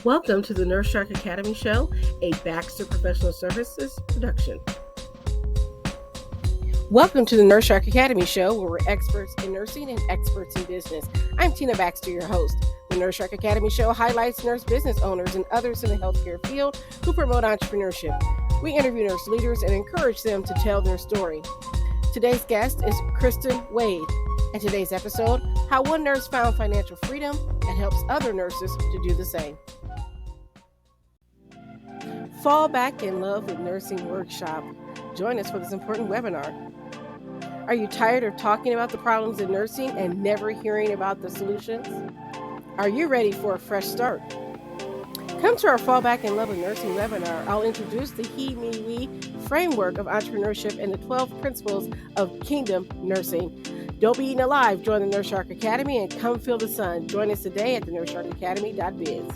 Welcome to the Nurse Shark Academy Show, a Baxter Professional Services production. Welcome to the Nurse Shark Academy Show, where we're experts in nursing and experts in business. I'm Tina Baxter, your host. The Nurse Shark Academy Show highlights nurse business owners and others in the healthcare field who promote entrepreneurship. We interview nurse leaders and encourage them to tell their story. Today's guest is Kristin Wade, and today's episode, how one nurse found financial freedom and helps other nurses to do the same. Fall back in love with nursing workshop. Join us for this important webinar. Are you tired of talking about the problems in nursing and never hearing about the solutions? Are you ready for a fresh start? Come to our Fall Back in Love with Nursing webinar. I'll introduce the He, Me, We framework of entrepreneurship and the 12 principles of kingdom nursing. Don't be eaten alive. Join the Nurse Shark Academy and come feel the sun. Join us today at the nursesharkacademy.biz.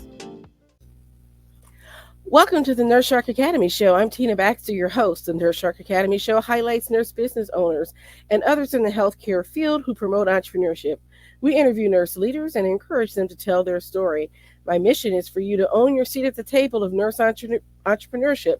Welcome to the Nurse Shark Academy Show. I'm Tina Baxter, your host. The Nurse Shark Academy Show highlights nurse business owners and others in the healthcare field who promote entrepreneurship. We interview nurse leaders and encourage them to tell their story. My mission is for you to own your seat at the table of nurse entrepreneurship,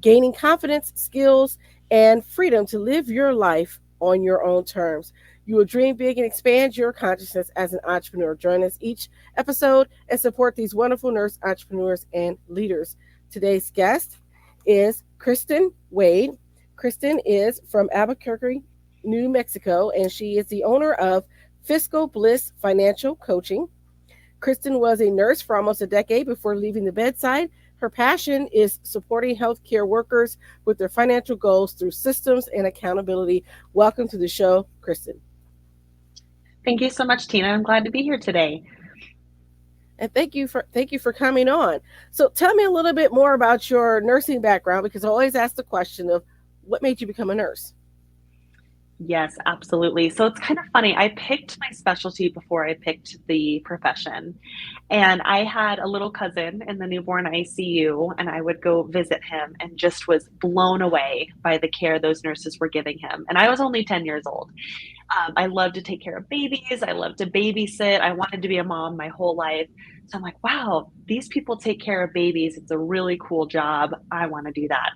gaining confidence, skills, and freedom to live your life on your own terms. You will dream big and expand your consciousness as an entrepreneur. Join us each episode and support these wonderful nurse entrepreneurs and leaders. Today's guest is Kristin Wade. Kristin is from Albuquerque, New Mexico, and she is the owner of Fiscal Bliss Financial Coaching. Kristin was a nurse for almost a decade before leaving the bedside. Her passion is supporting healthcare workers with their financial goals through systems and accountability. Welcome to the show, Kristin. Thank you so much, Tina. I'm glad to be here today. And thank you for coming on. So tell me a little bit more about your nursing background, because I always ask the question of what made you become a nurse? Yes, absolutely. So it's kind of funny. I picked my specialty before I picked the profession. And I had a little cousin in the Newborn ICU, and I would go visit him and just was blown away by the care those nurses were giving him. And I was only 10 years old. I love to take care of babies. I love to babysit. I wanted to be a mom my whole life. So I'm like, wow, these people take care of babies. It's a really cool job. I want to do that.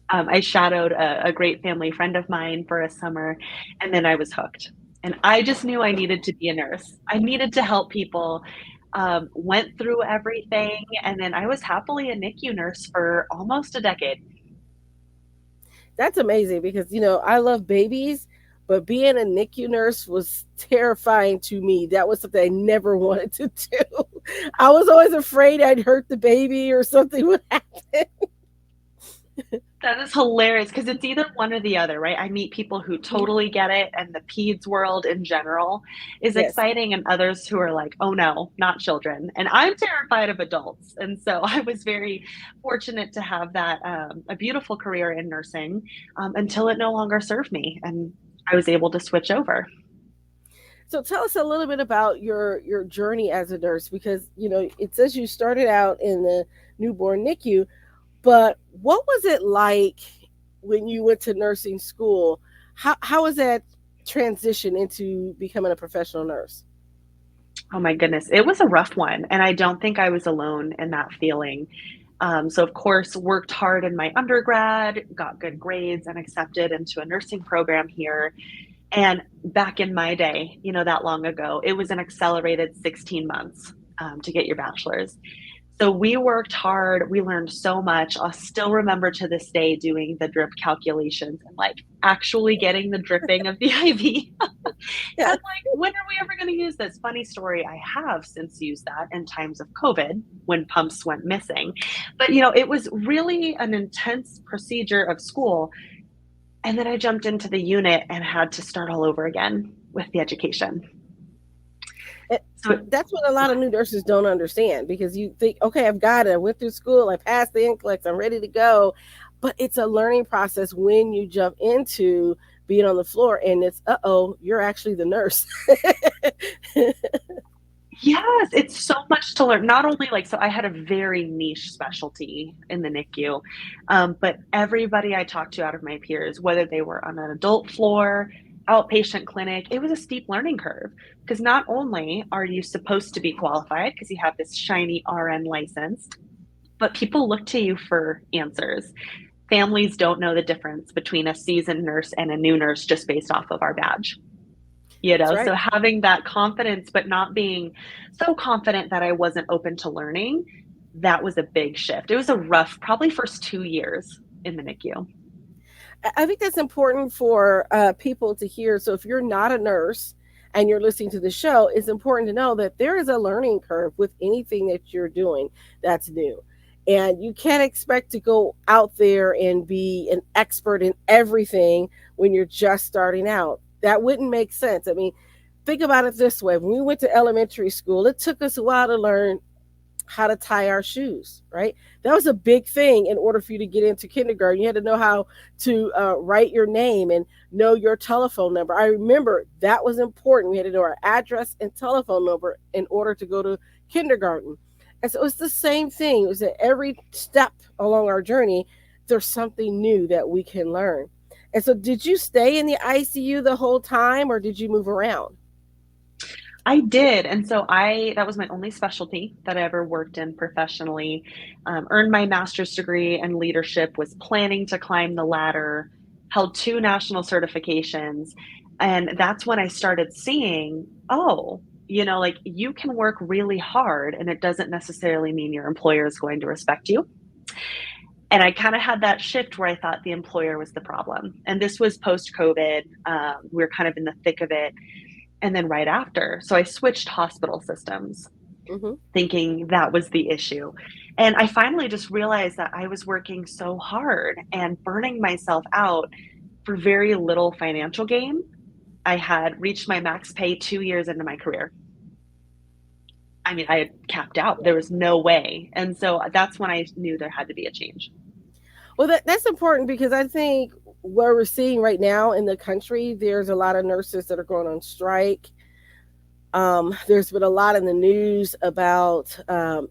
I shadowed a great family friend of mine for a summer, and then I was hooked. And I just knew I needed to be a nurse. I needed to help people, went through everything, and then I was happily a NICU nurse for almost a decade. That's amazing because, I love babies, but being a NICU nurse was terrifying to me. That was something I never wanted to do. I was always afraid I'd hurt the baby or something would happen. That is hilarious because it's either one or the other, right? I meet people who totally get it, and the peds world in general is exciting, and others who are like, oh no, not children. And I'm terrified of adults. And so I was very fortunate to have that, a beautiful career in nursing until it no longer served me. And I was able to switch over. So tell us a little bit about your journey as a nurse, because, it says you started out in the newborn NICU, but what was it like when you went to nursing school? How was that transition into becoming a professional nurse? Oh my goodness, it was a rough one. And I don't think I was alone in that feeling. So of course, worked hard in my undergrad, got good grades, and accepted into a nursing program here. And back in my day, that long ago, it was an accelerated 16 months to get your bachelor's. So we worked hard. We learned so much. I'll still remember to this day doing the drip calculations and actually getting the dripping of the IV. Yeah. And when are we ever going to use this? Funny story, I have since used that in times of COVID when pumps went missing. But, it was really an intense procedure of school. And then I jumped into the unit and had to start all over again with the education. So that's what a lot of new nurses don't understand, because you think, okay, I've got it. I went through school. I passed the NCLEX. I'm ready to go. But it's a learning process when you jump into being on the floor and it's, you're actually the nurse. Yes, it's so much to learn. Not only so I had a very niche specialty in the NICU, but everybody I talked to out of my peers, whether they were on an adult floor, outpatient clinic, it was a steep learning curve because not only are you supposed to be qualified because you have this shiny RN license, but people look to you for answers. Families don't know the difference between a seasoned nurse and a new nurse just based off of our badge. That's right. So having that confidence, but not being so confident that I wasn't open to learning, that was a big shift. It was a rough, probably first 2 years in the NICU. I think that's important for people to hear. So if you're not a nurse and you're listening to the show, it's important to know that there is a learning curve with anything that you're doing that's new. And you can't expect to go out there and be an expert in everything when you're just starting out. That wouldn't make sense. I mean, think about it this way. When we went to elementary school, it took us a while to learn how to tie our shoes, right? That was a big thing in order for you to get into kindergarten. You had to know how to write your name and know your telephone number. I remember that was important. We had to know our address and telephone number in order to go to kindergarten. And so it's the same thing. It was at every step along our journey, there's something new that we can learn. And so, did you stay in the ICU the whole time or did you move around? I did. And so that was my only specialty that I ever worked in professionally. Earned my master's degree in leadership, was planning to climb the ladder, held 2 national certifications. And that's when I started seeing, oh, like you can work really hard and it doesn't necessarily mean your employer is going to respect you. And I kind of had that shift where I thought the employer was the problem. And this was post COVID. We were kind of in the thick of it. And then right after, so I switched hospital systems, Mm-hmm. thinking that was the issue. And I finally just realized that I was working so hard and burning myself out for very little financial gain. I had reached my max pay 2 years into my career. I mean, I had capped out. There was no way. And so that's when I knew there had to be a change. Well, that's important because I think what we're seeing right now in the country, there's a lot of nurses that are going on strike. There's been a lot in the news about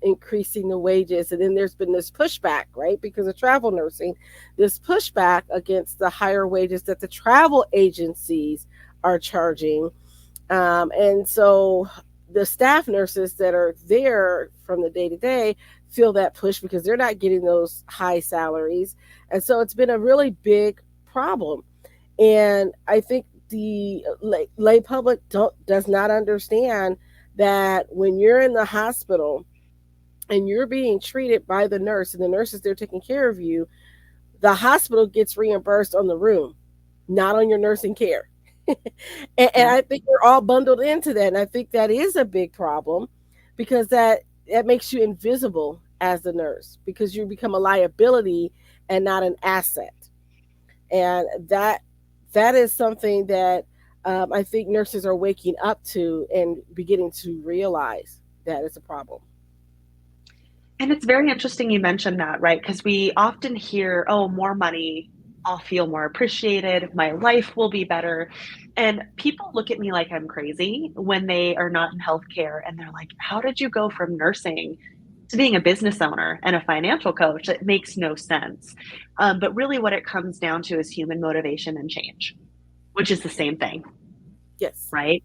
increasing the wages, and then there's been this pushback, right? Because of travel nursing, this pushback against the higher wages that the travel agencies are charging. And so the staff nurses that are there from the day to day feel that push because they're not getting those high salaries. And so it's been a really big problem. And I think the lay public does not understand that when you're in the hospital and you're being treated by the nurse and the nurse is there taking care of you, the hospital gets reimbursed on the room, not on your nursing care. And Yeah. I think we're all bundled into that. And I think that is a big problem because that makes you invisible as a nurse because you become a liability and not an asset. And that is something that I think nurses are waking up to and beginning to realize that it's a problem. And it's very interesting you mentioned that, right? Because we often hear, oh, more money, I'll feel more appreciated, my life will be better. And people look at me like I'm crazy when they are not in healthcare and they're like, how did you go from nursing to being a business owner and a financial coach? It makes no sense. But really, what it comes down to is human motivation and change, which is the same thing, Yes. right?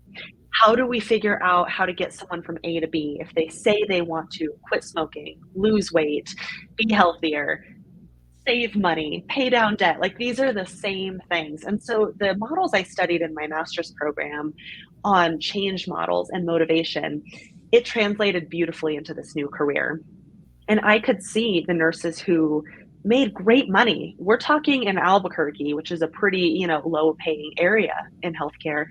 How do we figure out how to get someone from A to B if they say they want to quit smoking, lose weight, be healthier, save money, pay down debt? Like these are the same things. And so the models I studied in my master's program on change models and motivation, it translated beautifully into this new career. And I could see the nurses who made great money. We're talking in Albuquerque, which is a pretty, low paying area in healthcare,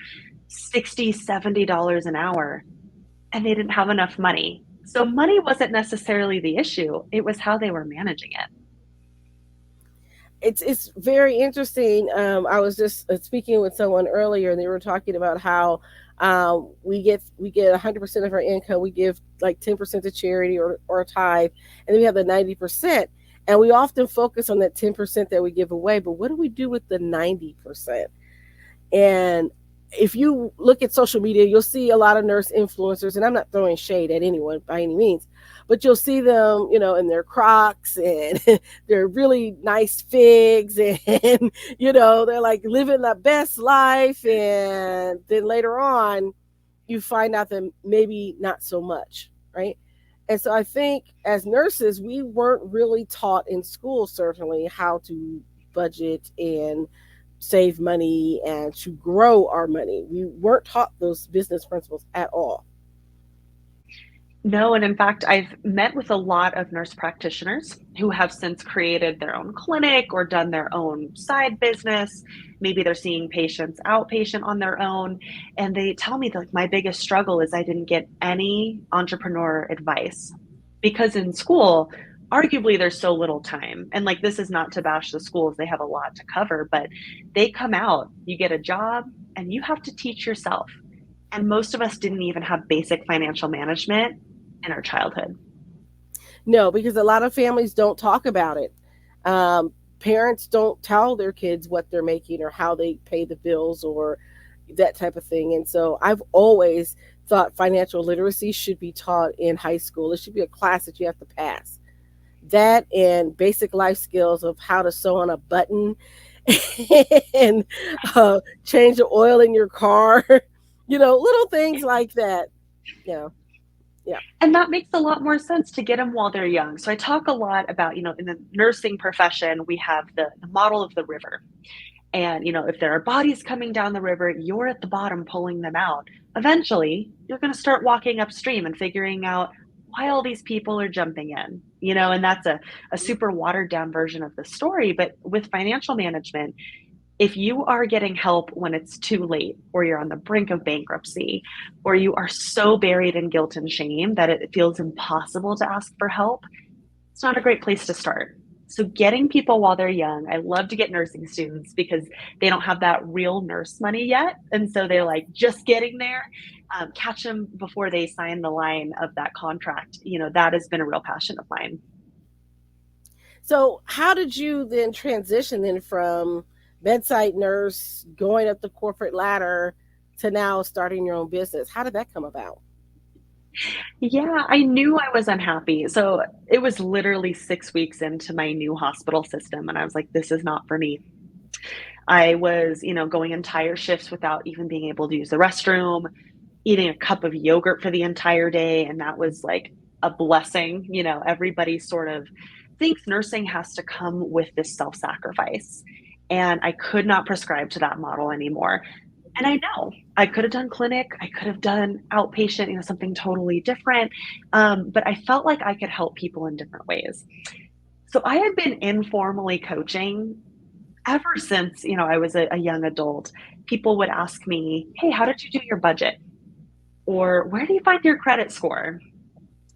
60, $70 an hour, and they didn't have enough money. So money wasn't necessarily the issue. It was how they were managing it. It's very interesting. I was just speaking with someone earlier, and they were talking about how we get 100% of our income. We give like 10% to charity or a tithe, and then we have the 90%. And we often focus on that 10% that we give away, but what do we do with the 90%? And if you look at social media, you'll see a lot of nurse influencers, and I'm not throwing shade at anyone by any means, but you'll see them, in their Crocs and their really nice figs, and they're like living the best life, and then later on, you find out that maybe not so much, right? And so I think as nurses, we weren't really taught in school, certainly, how to budget and save money and to grow our money. We weren't taught those business principles at all. No, and in fact, I've met with a lot of nurse practitioners who have since created their own clinic or done their own side business. Maybe they're seeing patients outpatient on their own. And they tell me that like, my biggest struggle is I didn't get any entrepreneur advice because in school, arguably there's so little time. And like, this is not to bash the schools, they have a lot to cover, but they come out, you get a job, and you have to teach yourself. And most of us didn't even have basic financial management in our childhood. No, because a lot of families don't talk about it. Parents don't tell their kids what they're making or how they pay the bills or that type of thing. And so I've always thought financial literacy should be taught in high school. It should be a class that you have to pass. That and basic life skills of how to sew on a button and change the oil in your car, little things like that. Yeah. Yeah. And that makes a lot more sense to get them while they're young. So I talk a lot about, in the nursing profession, we have the model of the river. And, if there are bodies coming down the river, you're at the bottom pulling them out. Eventually, you're going to start walking upstream and figuring out why all these people are jumping in, and that's a super watered down version of the story. But with financial management, if you are getting help when it's too late, or you're on the brink of bankruptcy, or you are so buried in guilt and shame that it feels impossible to ask for help, it's not a great place to start. So getting people while they're young, I love to get nursing students because they don't have that real nurse money yet. And so they're like just getting there, catch them before they sign the line of that contract. That has been a real passion of mine. So how did you then transition then from bedside nurse going up the corporate ladder to now starting your own business? How did that come about? Yeah, I knew I was unhappy. So it was literally 6 weeks into my new hospital system. And I was like, this is not for me. I was, going entire shifts without even being able to use the restroom, eating a cup of yogurt for the entire day. And that was like a blessing. Everybody sort of thinks nursing has to come with this self sacrifice. And I could not prescribe to that model anymore. And I know I could have done clinic, I could have done outpatient, something totally different. But I felt like I could help people in different ways. So I had been informally coaching ever since, I was a young adult. People would ask me, hey, how did you do your budget? Or where do you find your credit score?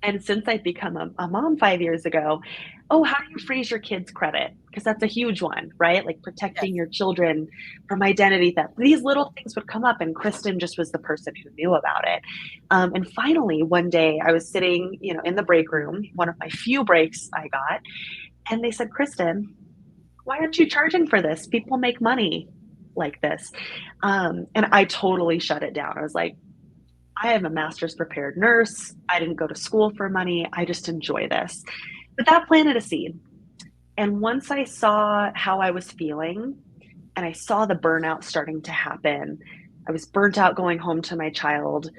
And since I've become a mom 5 years ago, oh, how do you freeze your kids' credit? Because that's a huge one, right? Like protecting Yes. your children from identity theft. These little things would come up, and Kristin just was the person who knew about it. And finally, one day I was sitting, in the break room, one of my few breaks I got, and they said, Kristin, why aren't you charging for this? People make money like this. And I totally shut it down. I was like, I am a master's prepared nurse. I didn't go to school for money. I just enjoy this. But that planted a seed. And once I saw how I was feeling and I saw the burnout starting to happen, I was burnt out going home to my child.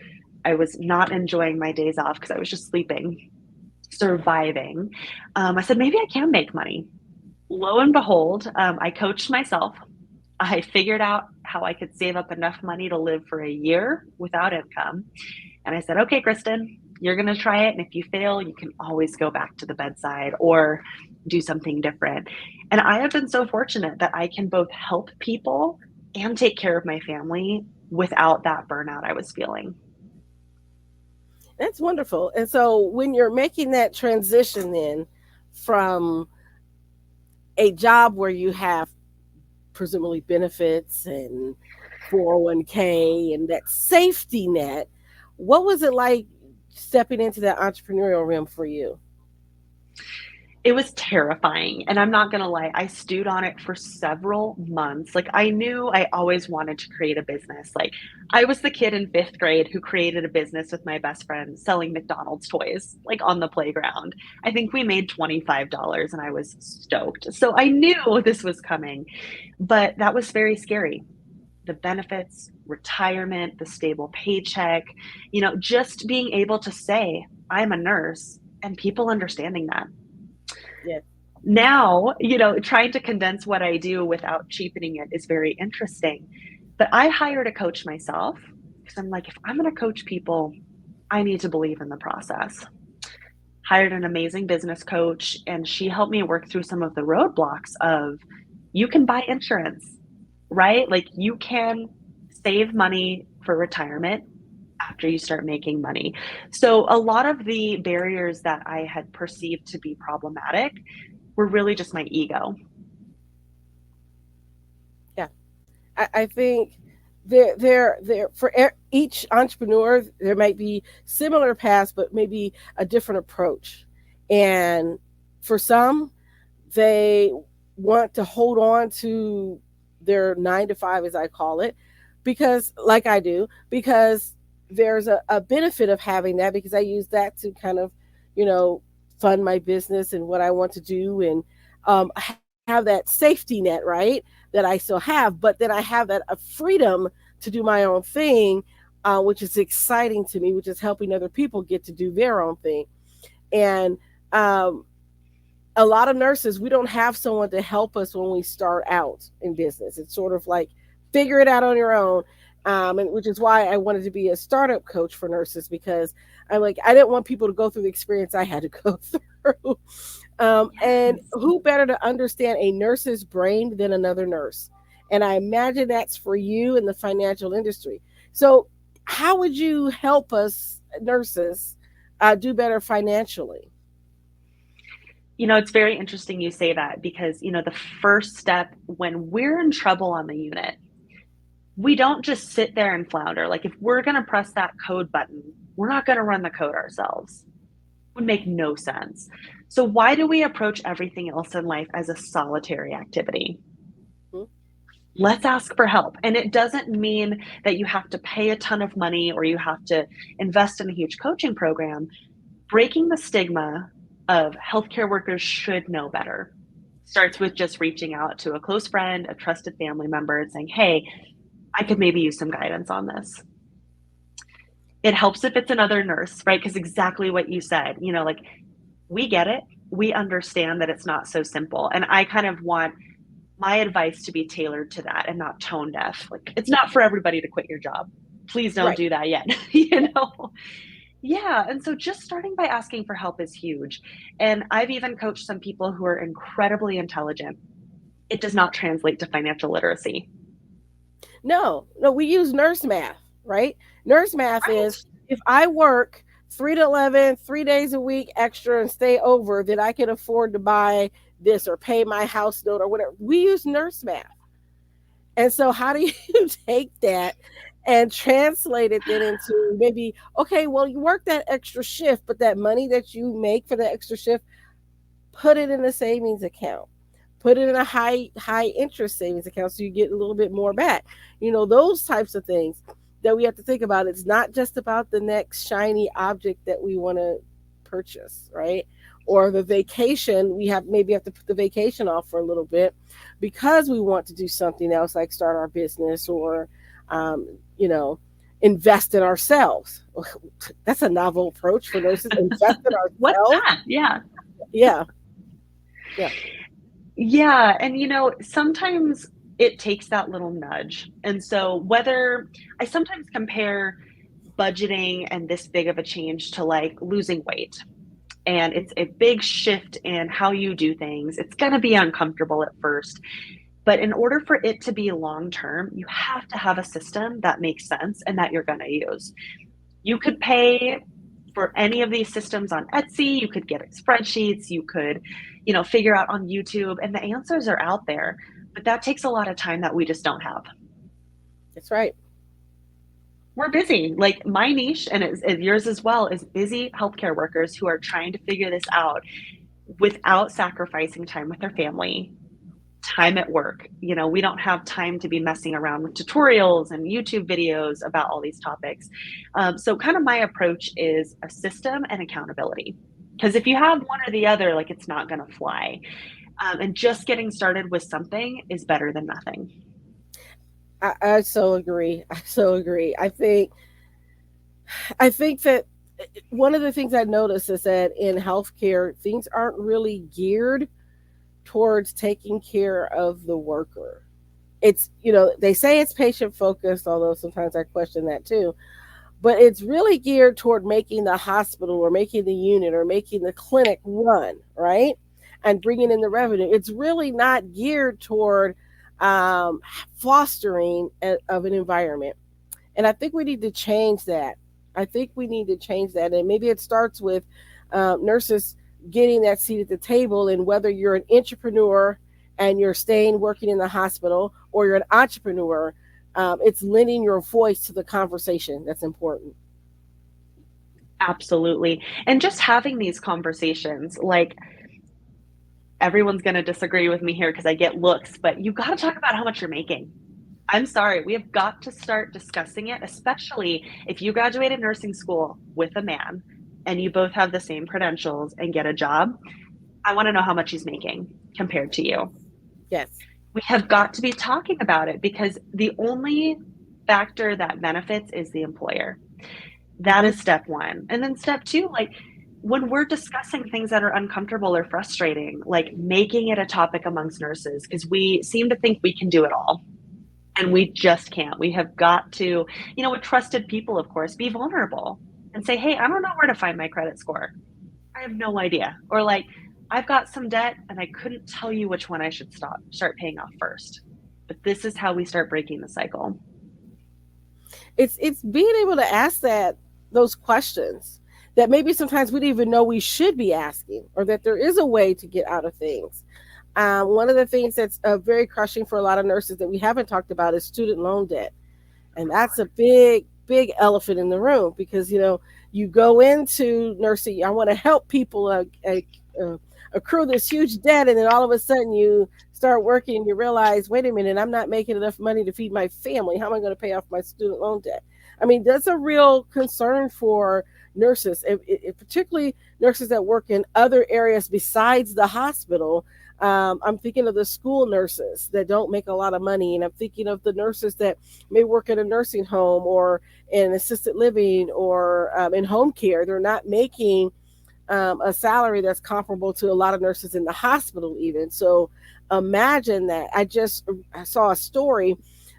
I was not enjoying my days off because I was just sleeping, surviving. I said, maybe I can make money. Lo and behold, I coached myself. I figured out how I could save up enough money to live for a year without income. And I said, okay, Kristin, you're going to try it. And if you fail, you can always go back to the bedside or do something different. And I have been so fortunate that I can both help people and take care of my family without that burnout I was feeling. That's wonderful. And so when you're making that transition then from a job where you have presumably benefits and 401k and that safety net, what was it like stepping into that entrepreneurial realm for you? It was terrifying, and I'm not gonna lie, I stewed on it for several months. Like, I knew I always wanted to create a business. Like, I was the kid in 5th grade who created a business with my best friend selling McDonald's toys, like, on the playground. I think we made $25 and I was stoked. So I knew this was coming, but that was very scary. The benefits, retirement, the stable paycheck, just being able to say, "I'm a nurse," and people understanding that. Yeah. Now, trying to condense what I do without cheapening it is very interesting. But I hired a coach myself because I'm like, if I'm going to coach people, I need to believe in the process. Hired an amazing business coach, and she helped me work through some of the roadblocks of you can buy insurance, right? Like you can save money for retirement after you start making money. So a lot of the barriers that I had perceived to be problematic were really just my ego. Yeah. I think there for each entrepreneur there might be similar paths, but maybe a different approach. And for some, they want to hold on to their 9 to 5, as I call it, because, like I do, because there's a benefit of having that, because I use that to kind of, you know, fund my business and what I want to do, and have that safety net, right? That I still have, but then I have that freedom to do my own thing, which is exciting to me, which is helping other people get to do their own thing. And um, a lot of nurses, we don't have someone to help us when we start out in business. It's sort of like figure it out on your own. And which is why I wanted to be a startup coach for nurses, because I'm like, I didn't want people to go through the experience I had to go through. And Yes. who better to understand a nurse's brain than another nurse? And I imagine that's for you in the financial industry. So, how would you help us nurses do better financially? It's very interesting you say that because, the first step when we're in trouble on the unit, we don't just sit there and flounder. Like if we're going to press that code button, we're not going to run the code ourselves. It would make no sense. So why do we approach everything else in life as a solitary activity? Hmm? Let's ask for help. And it doesn't mean that you have to pay a ton of money or you have to invest in a huge coaching program. Breaking the stigma of healthcare workers should know better starts with just reaching out to a close friend, a trusted family member, and saying, "Hey, I could maybe use some guidance on this." It helps if it's another nurse, right? Because exactly what you said, like we get it. We understand that it's not so simple. And I kind of want my advice to be tailored to that and not tone deaf. Like it's not for everybody to quit your job. Please don't Right. do that yet. you know? Yeah. And so just starting by asking for help is huge. And I've even coached some people who are incredibly intelligent. It does not translate to financial literacy. No, no, we use nurse math, right? Nurse math Right. is if I work 3 to 11, 3 days a week extra and stay over, then I can afford to buy this or pay my house note or whatever. We use nurse math. And so, how do you take that and translate it then into maybe, okay, well, you work that extra shift, but that money that you make for that extra shift, put it in a savings account, put it in a high interest savings account so you get a little bit more back. Those types of things that we have to think about. It's not just about the next shiny object that we want to purchase, right? Or the vacation, we have to put the vacation off for a little bit because we want to do something else, like start our business or um, you know invest in ourselves. That's a novel approach for nurses. Invest in What's ourselves. that? Yeah. Yeah. Yeah. Yeah, and sometimes it takes that little nudge. And so whether I sometimes compare budgeting and this big of a change to like losing weight. And it's a big shift in how you do things. It's going to be uncomfortable at first, but in order for it to be long term, you have to have a system that makes sense and that you're going to use. You could pay for any of these systems on Etsy, you could get spreadsheets, you could, figure out on YouTube, and the answers are out there. But that takes a lot of time that we just don't have. That's right. We're busy. Like yours as well, is busy healthcare workers who are trying to figure this out. without sacrificing time with their family, time at work. We don't have time to be messing around with tutorials and YouTube videos about all these topics. So kind of my approach is a system and accountability. Because if you have one or the other, like, it's not going to fly. And just getting started with something is better than nothing. I so agree. I so agree. I think that one of the things I noticed is that in healthcare, things aren't really geared towards taking care of the worker. It's, they say it's patient focused, although sometimes I question that too. But it's really geared toward making the hospital or making the unit or making the clinic run, right? And bringing in the revenue. It's really not geared toward um, fostering of an environment. And I think we need to change that. I think we need to change that. And maybe it starts with nurses getting that seat at the table. And whether you're an entrepreneur and you're staying working in the hospital, or you're an entrepreneur, it's lending your voice to the conversation that's important. Absolutely. And just having these conversations, like, everyone's going to disagree with me here because I get looks, but you got to talk about how much you're making. I'm sorry, we have got to start discussing it, especially if you graduated nursing school with a man and you both have the same credentials and get a job. I want to know how much he's making compared to you. Yes. We have got to be talking about it, because the only factor that benefits is the employer. That Mm-hmm. is step one. And then step two, like, when we're discussing things that are uncomfortable or frustrating, like, making it a topic amongst nurses, because we seem to think we can do it all. And we just can't. We have got to, with trusted people, of course, be vulnerable and say, hey, I don't know where to find my credit score. I have no idea. Or, like, I've got some debt and I couldn't tell you which one I should start paying off first. But this is how we start breaking the cycle. It's being able to ask those questions that maybe sometimes we didn't even know we should be asking, or that there is a way to get out of things. One of the things that's very crushing for a lot of nurses that we haven't talked about is student loan debt. And that's a big, big elephant in the room, because, you go into nursing, I want to help people uh, accrue this huge debt. And then all of a sudden you start working and you realize, wait a minute, I'm not making enough money to feed my family. How am I going to pay off my student loan debt? I mean, that's a real concern for nurses, particularly nurses that work in other areas besides the hospital. I'm thinking of the school nurses that don't make a lot of money, and I'm thinking of the nurses that may work in a nursing home or in assisted living or in home care. They're not making a salary that's comparable to a lot of nurses in the hospital, even. So imagine that. I saw a story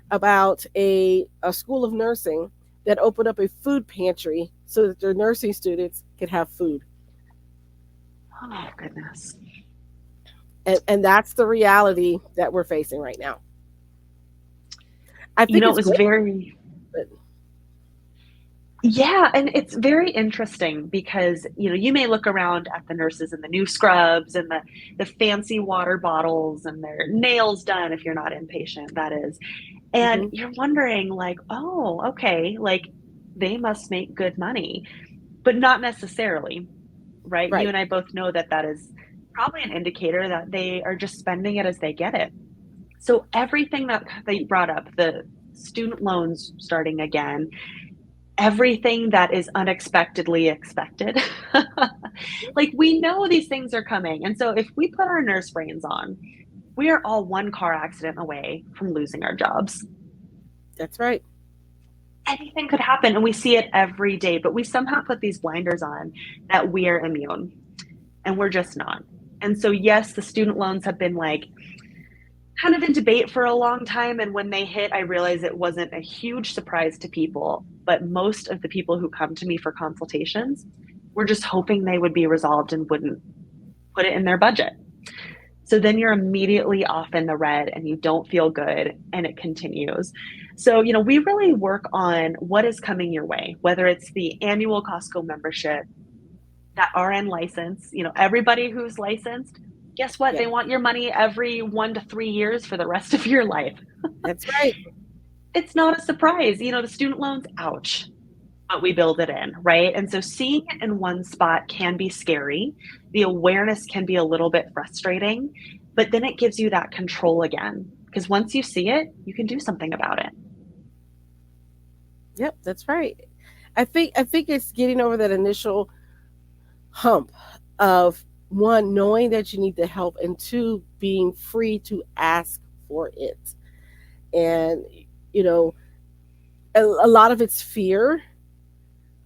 about a school of nursing that opened up a food pantry so that their nursing students could have food. Oh, goodness. And that's the reality that we're facing right now. I think It it's was great. very, yeah, and it's very interesting because, you may look around at the nurses in the new scrubs and the fancy water bottles and their nails done, if you're not inpatient, that is. And Mm-hmm. you're wondering, like, oh, okay, like, they must make good money, but not necessarily, right? You Right. and I both know that that is probably an indicator that they are just spending it as they get it. So everything that you brought up, the student loans starting again, everything that is unexpectedly expected. Like, we know these things are coming. And so if we put our nurse brains on, we are all one car accident away from losing our jobs. That's right. Anything could happen, and we see it every day, but we somehow put these blinders on that we are immune, and we're just not. And so, yes, the student loans have been, like, kind of in debate for a long time. And when they hit, I realized it wasn't a huge surprise to people. But most of the people who come to me for consultations were just hoping they would be resolved and wouldn't put it in their budget. So then you're immediately off in the red and you don't feel good, and it continues. So, we really work on what is coming your way, whether it's the annual Costco membership, that RN license. Everybody who's licensed, guess what? Yeah, They want your money every 1 to 3 years for the rest of your life. that's right. It's not a surprise. The student loans, ouch. but we build it in, right? And so seeing it in one spot can be scary. The awareness can be a little bit frustrating, but then it gives you that control again. Because once you see it, you can do something about it. Yep, that's right. I think it's getting over that initial hump of one, knowing that you need the help, and two, being free to ask for it. And you know, a lot of it's fear,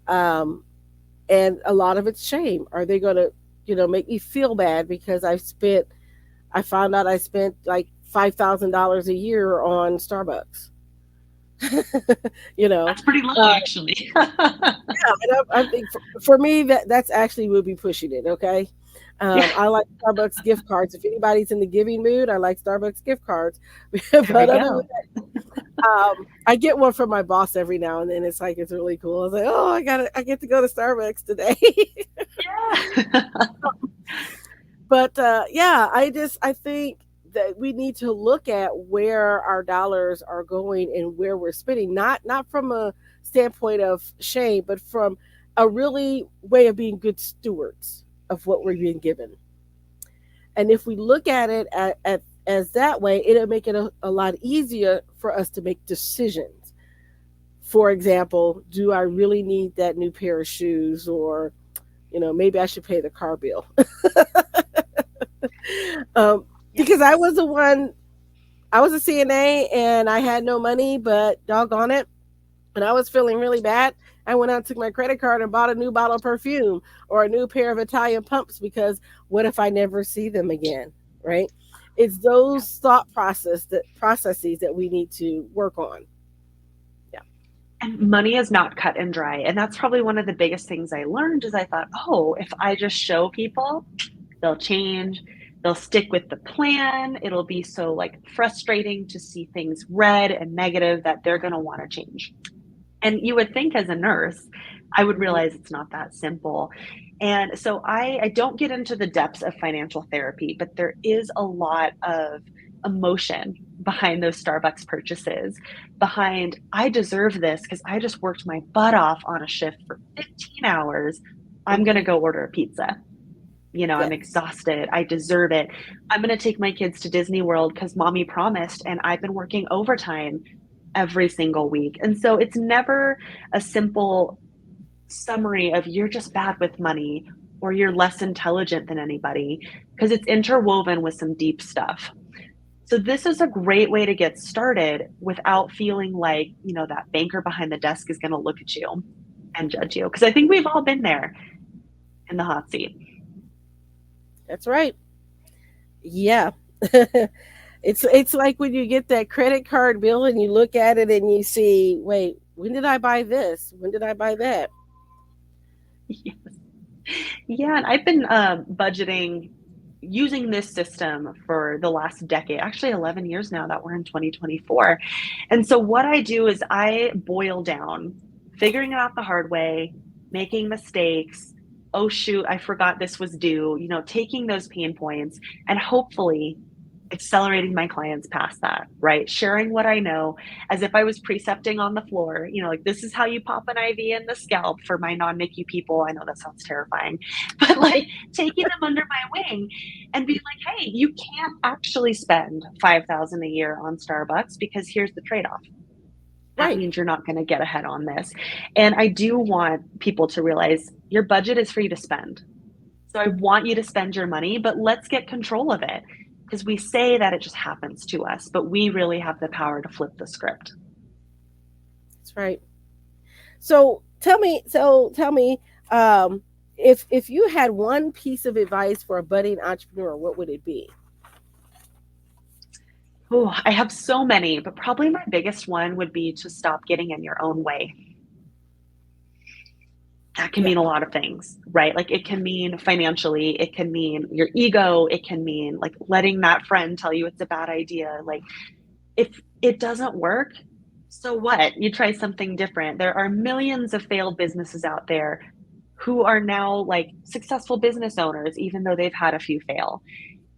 um, and a lot of it's shame. Are they going to, make me feel bad because I found out I spent like $5,000 a year on Starbucks. you know, That's pretty low, uh, actually. and I think for me that's actually would be pushing it. Okay, Yeah, I like Starbucks gift cards. If anybody's in the giving mood, I like Starbucks gift cards. there we but other than go. I get one from my boss every now and then. It's like it's really cool. I was like, oh, I get to go to Starbucks today. Yeah. But yeah, I think that we need to look at where our dollars are going and where we're spending, not from a standpoint of shame, but from a really way of being good stewards of what we're being given. And if we look at it as that way, it'll make it a lot easier for us to make decisions. For example, do I really need that new pair of shoes, or maybe I should pay the car bill? um, because I was the one, I was a CNA and I had no money, but doggone it, and I was feeling really bad. I went out and took my credit card and bought a new bottle of perfume or a new pair of Italian pumps, because what if I never see them again? Right? It's those thought processes that we need to work on. Yeah. And money is not cut and dry. And that's probably one of the biggest things I learned is I thought, oh, if I just show people, they'll change, they'll stick with the plan. It'll be so like frustrating to see things red and negative that they're going to want to change. And you would think as a nurse, I would Mhm. realize it's not that simple. And so I don't get into the depths of financial therapy, but there is a lot of emotion behind those Starbucks purchases, behind I deserve this because I just worked my butt off on a shift for 15 hours. I'm going to Mhm. go order a pizza. I'm Yes. exhausted. I deserve it. I'm going to take my kids to Disney World because mommy promised, and I've been working overtime every single week. And so it's never a simple summary of you're just bad with money or you're less intelligent than anybody, because it's interwoven with some deep stuff. So this is a great way to get started without feeling like, that banker behind the desk is going to look at you and judge you. Because I think we've all been there in the hot seat. That's right. Yeah. It's like when you get that credit card bill and you look at it and you see, wait, when did I buy this? When did I buy that? Yeah, and I've been budgeting using this system for the last decade, actually 11 years now that we're in 2024. And so what I do is I boil down figuring it out the hard way, making mistakes. Oh, shoot, I forgot this was due, taking those pain points and hopefully accelerating my clients past that, right? Sharing what I know as if I was precepting on the floor, like this is how you pop an IV in the scalp for my non-NICU people. I know that sounds terrifying, but like taking them under my wing and being like, hey, you can't actually spend 5,000 a year on Starbucks because here's the trade-off. That Right. means you're not going to get ahead on this. And I do want people to realize your budget is for you to spend. So I want you to spend your money, but let's get control of it, because we say that it just happens to us, but we really have the power to flip the script. That's right. So tell me, um, if you had one piece of advice for a budding entrepreneur, what would it be? Oh, I have so many, but probably my biggest one would be to stop getting in your own way. That can Yeah. mean a lot of things, right? Like it can mean financially, it can mean your ego, it can mean like letting that friend tell you it's a bad idea. Like if it doesn't work, so what? You try something different. There are millions of failed businesses out there who are now like successful business owners, even though they've had a few fail.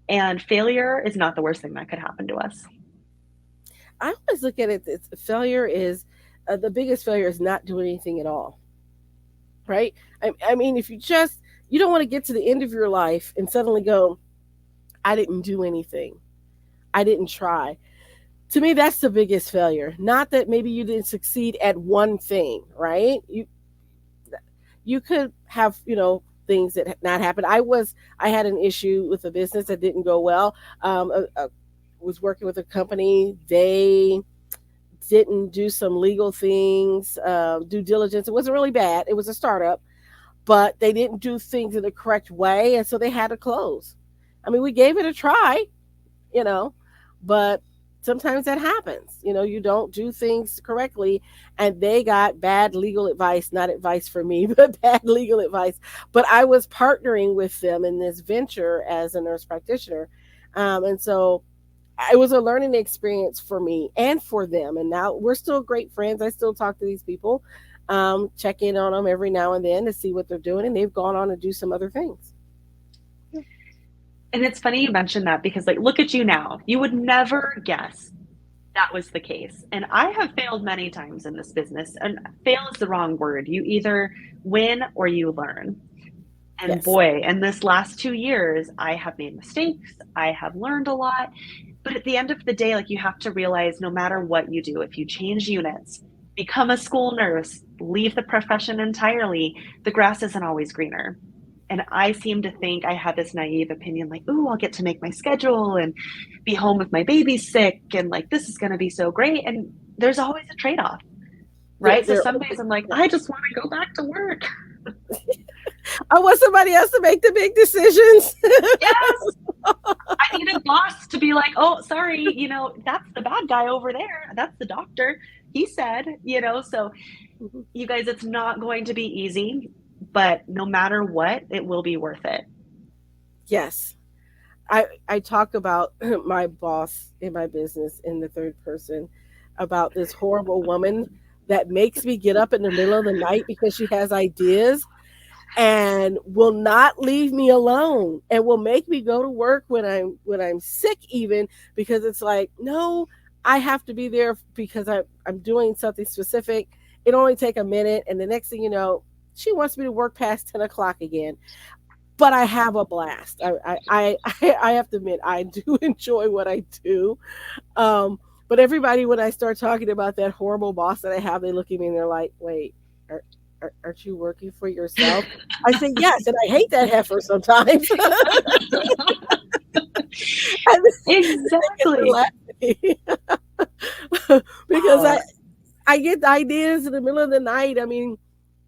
And failure is not the worst thing that could happen to us. I always look at it. Failure is the biggest failure is not doing anything at all. right? I mean, if you don't want to get to the end of your life and suddenly go, I didn't do anything. I didn't try. To me, that's the biggest failure. Not that maybe you didn't succeed at one thing, right? You could have, things that not happen. I had an issue with a business that didn't go well. Was working with a company. They didn't do some legal things, due diligence. It wasn't really bad. It was a startup, but they didn't do things in the correct way, and so they had to close. I mean, we gave it a try, you know, but sometimes that happens. You don't do things correctly, and they got bad legal advice, not advice for me, but bad legal advice. But I was partnering with them in this venture as a nurse practitioner. And so it was a learning experience for me and for them. And now we're still great friends. I still talk to these people, check in on them every now and then to see what they're doing. And they've gone on to do some other things. And it's funny you mentioned that because, like, look at you now. You would never guess that was the case. And I have failed many times in this business. And fail is the wrong word. You either win or you learn. And Yes. boy, in this last 2 years, I have made mistakes. I have learned a lot. But at the end of the day, like, you have to realize no matter what you do, if you change units, become a school nurse, leave the profession entirely, the grass isn't always greener. And I seem to think I had this naive opinion, like, ooh, I'll get to make my schedule and be home if my baby's sick. And like, this is going to be so great. And there's always a trade-off, There, right? So there, some days I'm like, I just want to go back to work. I want somebody else to make the big decisions. Yes. I need a boss to be like, oh, sorry, that's the bad guy over there. That's the doctor. He said, so you guys, it's not going to be easy, but no matter what, it will be worth it. Yes. I talk about my boss in my business in the third person, about this horrible woman that makes me get up in the middle of the night because she has ideas and will not leave me alone and will make me go to work when I'm sick, even, because it's like, no, I have to be there because I'm doing something specific. It only take a minute, and the next thing you know, she wants me to work past 10 o'clock again. But I have a blast. I have to admit, I do enjoy what I do. But everybody, when I start talking about that horrible boss that I have, they look at me and they're like, wait, are, aren't you working for yourself? I say, yes, and I hate that heifer sometimes. And they get to Exactly. laugh because Wow. I get ideas in the middle of the night. I mean,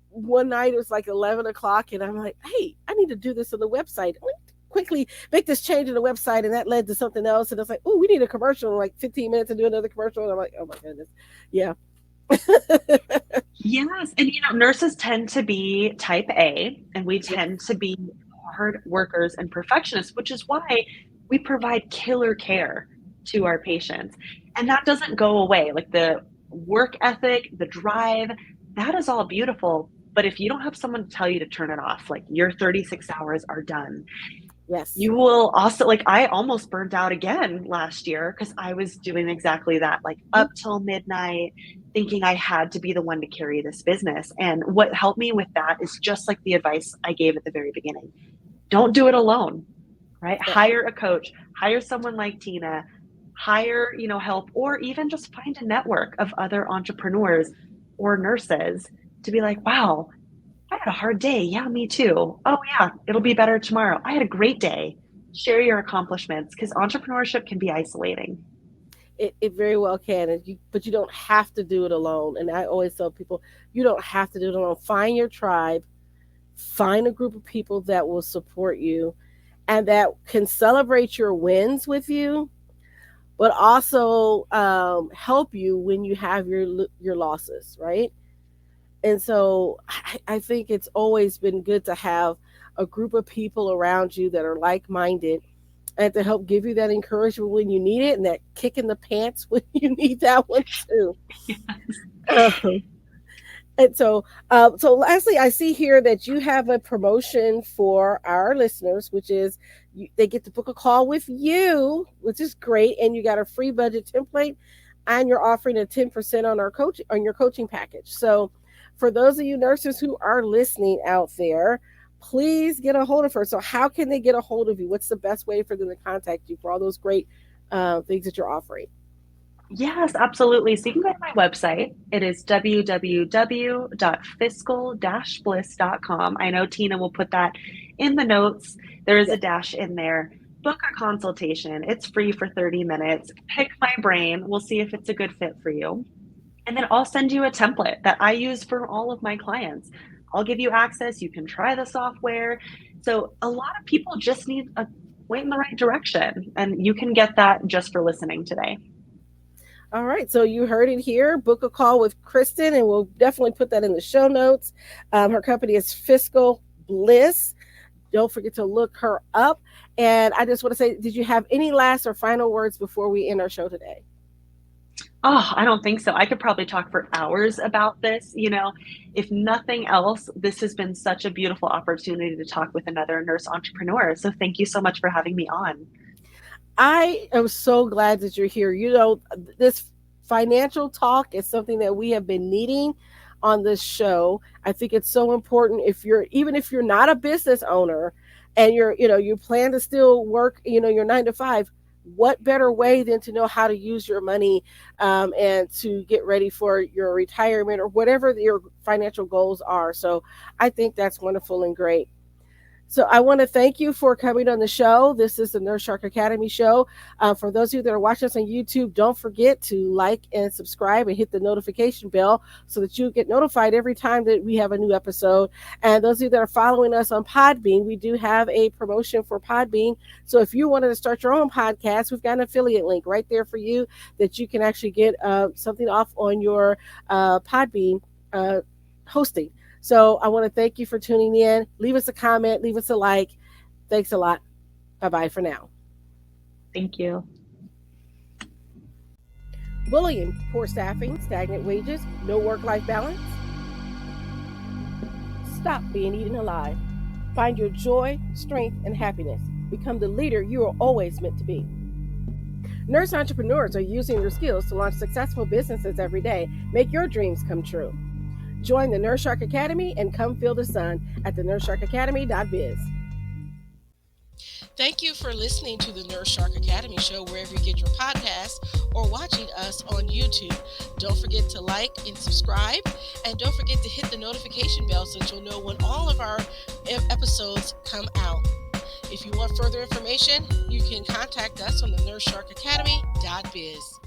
one night it was like 11 o'clock, and I'm like, hey, I need to do this on the website. Let me quickly make this change in the website, and that led to something else. And it's like, oh, we need a commercial in like 15 minutes to do another commercial. And I'm like, oh my goodness. Yeah. Yes. And, nurses tend to be type A, and we Yeah. tend to be hard workers and perfectionists, which is why we provide killer care to our patients. And that doesn't go away. Like, the work ethic, the drive, that is all beautiful. But if you don't have someone to tell you to turn it off, like, your 36 hours are done, Yes. you will also, like, I almost burned out again last year because I was doing exactly that, like, up till midnight, thinking I had to be the one to carry this business. And what helped me with that is just like the advice I gave at the very beginning. Don't do it alone, right? Yeah. Hire a coach, hire someone like Tina, hire, help, or even just find a network of other entrepreneurs or nurses to be like, wow, I had a hard day. Yeah, me too. Oh, yeah, it'll be better tomorrow. I had a great day. Share your accomplishments because entrepreneurship can be isolating. It very well can, but you don't have to do it alone. And I always tell people, you don't have to do it alone. Find your tribe, find a group of people that will support you and that can celebrate your wins with you, but also help you when you have your losses, right? And so I think it's always been good to have a group of people around you that are like minded and to help give you that encouragement when you need it and that kick in the pants when you need that one too. Um, and so lastly, I see here that you have a promotion for our listeners, which is they get to book a call with you, which is great, and you got a free budget template, and you're offering a 10% on our coach on your coaching package. So for those of you nurses who are listening out there, please get a hold of her. So, how can they get a hold of you? What's the best way for them to contact you for all those great things that you're offering? Yes, absolutely. So you can go to my website. It is www.fiscal-bliss.com. I know Tina will put that in the notes. There is Yeah. a dash in there. Book a consultation. It's free for 30 minutes. Pick my brain. We'll see if it's a good fit for you. And then I'll send you a template that I use for all of my clients. I'll give you access. You can try the software. So a lot of people just need a point in the right direction. And you can get that just for listening today. All right, so you heard it here. Book a call with Kristin, and we'll definitely put that in the show notes. Her company is Fiscal Bliss. Don't forget to look her up. And I just want to say, did you have any last or final words before we end our show today? Oh, I don't think so. I could probably talk for hours about this. If nothing else, this has been such a beautiful opportunity to talk with another nurse entrepreneur. So thank you so much for having me on. I am so glad that you're here. This financial talk is something that we have been needing on this show. I think it's so important even if you're not a business owner and you plan to still work, your 9 to 5, what better way than to know how to use your money and to get ready for your retirement or whatever your financial goals are. So I think that's wonderful and great. So I want to thank you for coming on the show. This is the Nurse Shark Academy show. For those of you that are watching us on YouTube, don't forget to like and subscribe and hit the notification bell so that you get notified every time that we have a new episode. And those of you that are following us on Podbean, we do have a promotion for Podbean. So if you wanted to start your own podcast, we've got an affiliate link right there for you that you can actually get something off on your Podbean hosting. So I want to thank you for tuning in. Leave us a comment, leave us a like. Thanks a lot. Bye-bye for now. Thank you. Bullying, poor staffing, stagnant wages, no work-life balance. Stop being eaten alive. Find your joy, strength, and happiness. Become the leader you are always meant to be. Nurse entrepreneurs are using their skills to launch successful businesses every day. Make your dreams come true. Join the Nurse Shark Academy and come feel the sun at the nursesharkacademy.biz. Thank you for listening to the Nurse Shark Academy show wherever you get your podcasts or watching us on YouTube. Don't forget to like and subscribe, and don't forget to hit the notification bell so that you'll know when all of our episodes come out. If you want further information, you can contact us on the nursesharkacademy.biz.